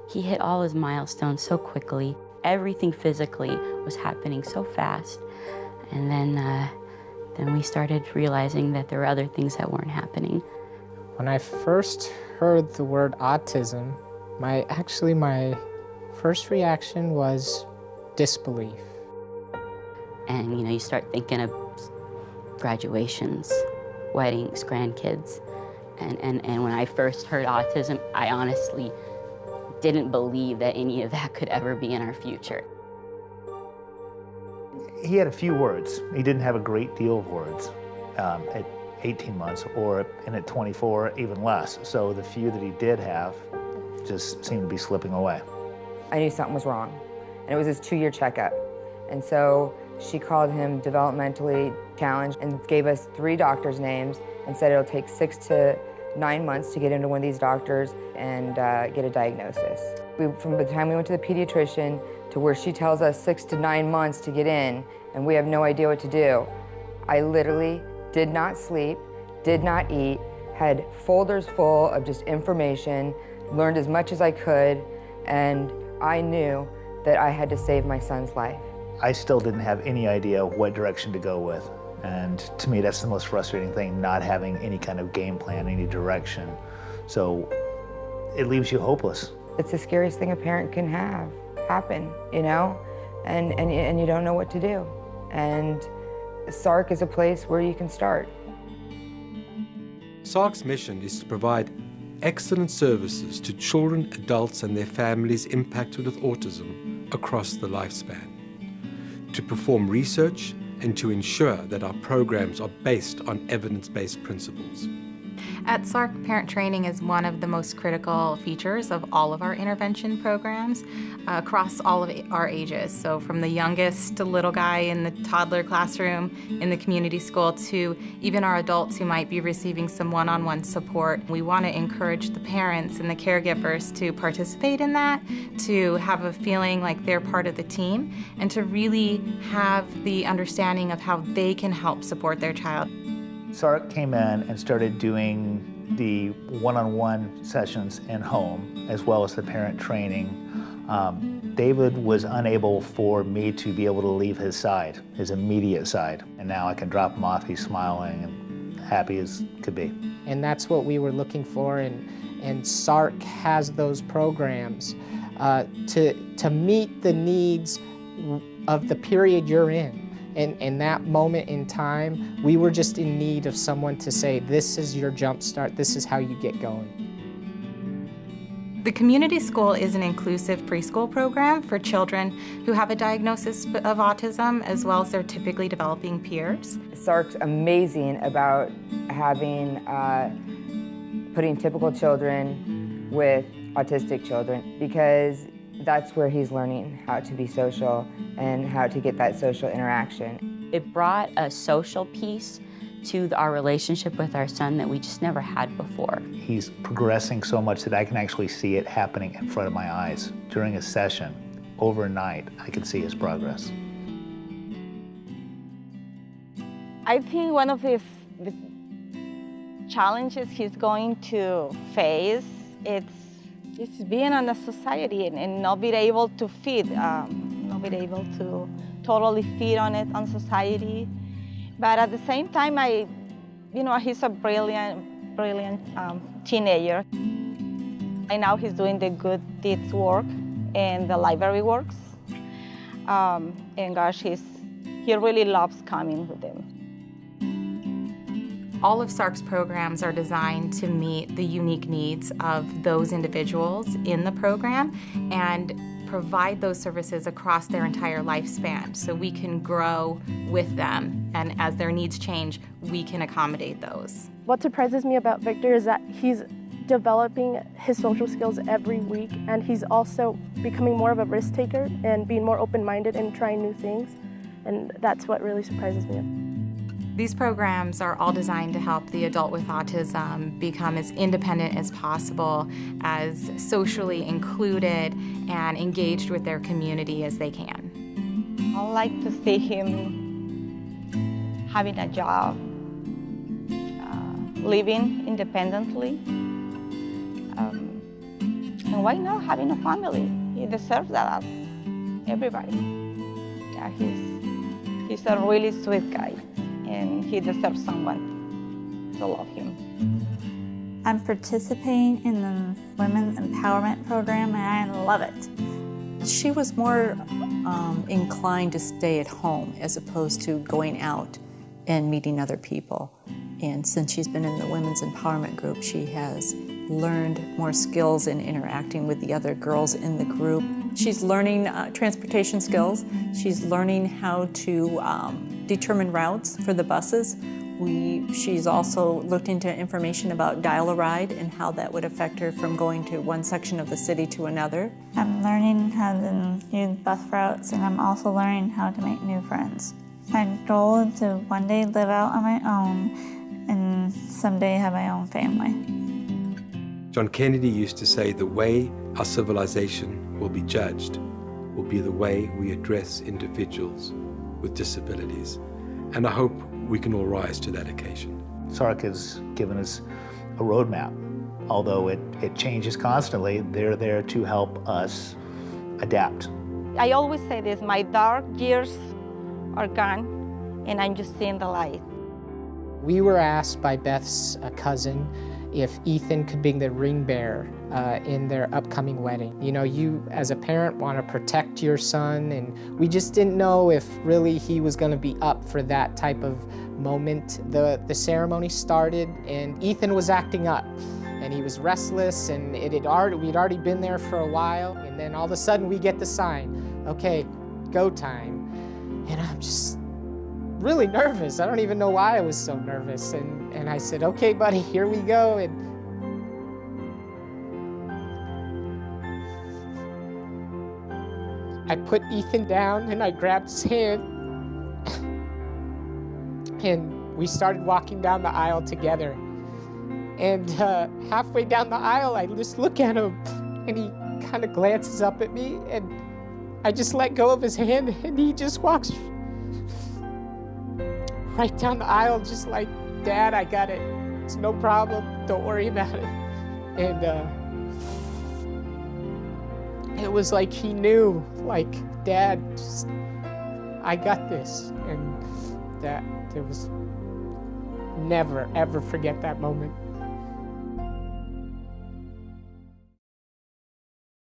He hit all his milestones so quickly. Everything physically was happening so fast. And then we started realizing that there were other things that weren't happening. When I first heard the word autism, my first reaction was disbelief. And you start thinking of graduations, weddings, grandkids. And when I first heard autism, I honestly didn't believe that any of that could ever be in our future. He had a few words. He didn't have a great deal of words at 18 months, and at 24, even less. So the few that he did have just seemed to be slipping away. I knew something was wrong, and it was his 2-year checkup. And so she called him developmentally challenged and gave us 3 doctors' names and said it'll take 6 to 9 months to get into one of these doctors and get a diagnosis. From the time we went to the pediatrician to where she tells us 6 to 9 months to get in, and we have no idea what to do, I literally did not sleep, did not eat, had folders full of just information, learned as much as I could, and I knew that I had to save my son's life. I still didn't have any idea what direction to go with. And to me, that's the most frustrating thing, not having any kind of game plan, any direction. So it leaves you hopeless. It's the scariest thing a parent can have happen, and you don't know what to do. And SARK is a place where you can start. SARK's mission is to provide excellent services to children, adults, and their families impacted with autism across the lifespan, to perform research and to ensure that our programs are based on evidence-based principles. At SARK, parent training is one of the most critical features of all of our intervention programs across all of our ages. So from the youngest little guy in the toddler classroom in the community school to even our adults who might be receiving some one-on-one support. We want to encourage the parents and the caregivers to participate in that, to have a feeling like they're part of the team, and to really have the understanding of how they can help support their child. SARK came in and started doing the one-on-one sessions in home, as well as the parent training. David was unable for me to be able to leave his side, his immediate side. And now I can drop him off, he's smiling and happy as could be. And that's what we were looking for, and SARK has those programs to meet the needs of the period you're in. And in that moment in time, we were just in need of someone to say, this is your jump start, this is how you get going. The community school is an inclusive preschool program for children who have a diagnosis of autism, as well as their typically developing peers. SARK's amazing about having, putting typical children with autistic children, because that's where he's learning how to be social and how to get that social interaction. It brought a social piece to our relationship with our son that we just never had before. He's progressing so much that I can actually see it happening in front of my eyes. During a session, overnight, I can see his progress. I think one of the challenges he's going to face is being in a society and not being able to feed, not being able to totally feed on society. But at the same time, he's a brilliant teenager. Right now he's doing the good deeds work and the library works. And gosh, he really loves coming with them. All of SARK's programs are designed to meet the unique needs of those individuals in the program and provide those services across their entire lifespan so we can grow with them, and as their needs change, we can accommodate those. What surprises me about Victor is that he's developing his social skills every week, and he's also becoming more of a risk taker and being more open-minded and trying new things, and that's what really surprises me. These programs are all designed to help the adult with autism become as independent as possible, as socially included and engaged with their community as they can. I like to see him having a job, living independently. And why not having a family? He deserves that. Everybody. Yeah, he's a really sweet guy, and he deserves someone to love him. I'm participating in the Women's Empowerment Program, and I love it. She was more inclined to stay at home as opposed to going out and meeting other people. And since she's been in the Women's Empowerment Group, she has learned more skills in interacting with the other girls in the group. She's learning transportation skills. She's learning how to determine routes for the buses. She's also looked into information about dial-a-ride and how that would affect her from going to one section of the city to another. I'm learning how to use bus routes, and I'm also learning how to make new friends. My goal is to one day live out on my own and someday have my own family. John Kennedy used to say, the way our civilization will be judged will be the way we address individuals with disabilities. And I hope we can all rise to that occasion. SARK has given us a roadmap. Although it changes constantly, they're there to help us adapt. I always say this, my dark years are gone, and I'm just seeing the light. We were asked by Beth's cousin if Ethan could be the ring bearer in their upcoming wedding. You know, you as a parent want to protect your son, and we just didn't know if really he was going to be up for that type of moment. The ceremony started, and Ethan was acting up, and he was restless, and we'd already been there for a while, and then all of a sudden we get the sign, okay, go time. And I'm just really nervous. I don't even know why I was so nervous. And I said, okay, buddy, here we go. And I put Ethan down and I grabbed his hand. And we started walking down the aisle together. And halfway down the aisle, I just look at him and he kind of glances up at me, and I just let go of his hand, and he just walks right down the aisle, just like, Dad, I got it. It's no problem. Don't worry about it. And it was like he knew, like, Dad, just, I got this. And that, it was never, ever forget that moment.